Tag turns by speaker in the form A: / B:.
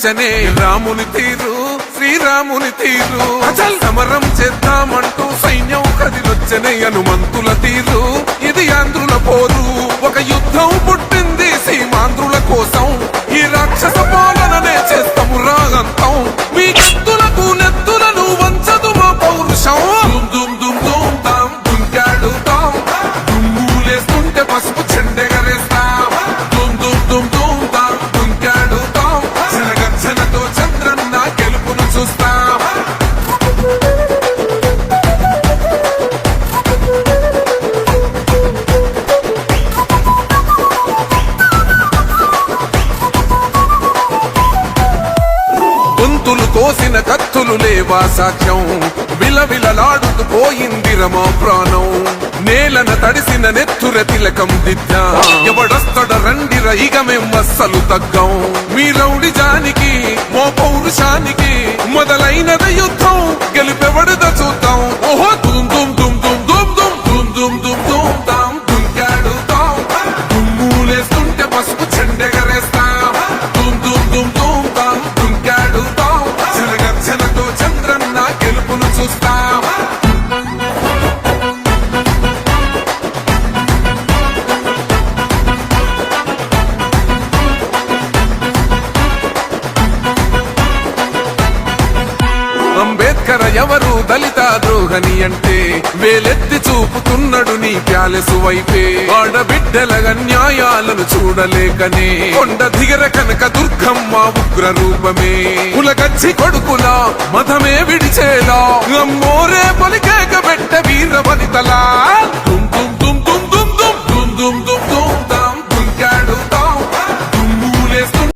A: నచ్చనే రాముని తీరు శ్రీరాముని తీరు అచల్ సమరం చేద్దామంటూ సైన్యం కదిలొచ్చనే హనుమంతుల తీరు ఇది ఆంధ్రుల పోరు ఒక యుద్ధం పుట్టింది సీమాంధ్రుల కోసం ఈ రాక్షస పాలననే చేస్తాము రాగంతం మీ కత్తులకు నెత్తులను వంచదు మా పౌరుషం దుమ్ దుమ్ దుమ్ తాం దుంకాడుతాం దుమ్ములేస్తుంటే పసుపు చెండెగరేస్తాం దుమ్ దుమ్ దుమ్ దుమ్ తాం దుంకాడుతాం జనగర్జనతో చంద్రన్న గెలుపును చూస్తాం గొంతులు కోసిన కత్తులు లేవా సాక్ష్యం విలవిలలాడుతూ పోయింది రమా ప్రాణం నేలన తడిసిన నెత్తుర తిలకం దిద్దా ఎవడొస్తడ రండిర ఇక మేం అస్సలు తగ్గం మీ రౌడి జానికి మో పౌరుషానికి మొదలైనది యుద్ధం గెలిపెవడద చూద్దాం ఓహో దుమ్ దుమ్ దుమ్ దుమ్ దుమ్ దుమ్ దుమ్ దుమ్ దుమ్ దుమ్ తాం దుంకాడుతాం దుమ్ములేస్తుంటే పసుపు చెండెగరేస్తాం దుమ్ దుమ్ దుమ్ దుమ్ తాం దుంకాడుతాం జనగర్జనతో చంద్రన్న గెలుపును చూస్తాం అంబేద్కర్ ఎవరు దళిత ద్రోహని అంటే వేలెత్తి చూపుతున్నాడు నీ ప్యాలెసు వైపే ఆడబిడ్డల న్యాయాలను చూడలేకనే కొండ దిగర కనక దుర్గమ్మ ఉగ్ర రూపమే కులగచ్చి కొడుకులా మతమే విడిచేలా అమ్మోరే పలికేక పెట్ట వీర వనితలా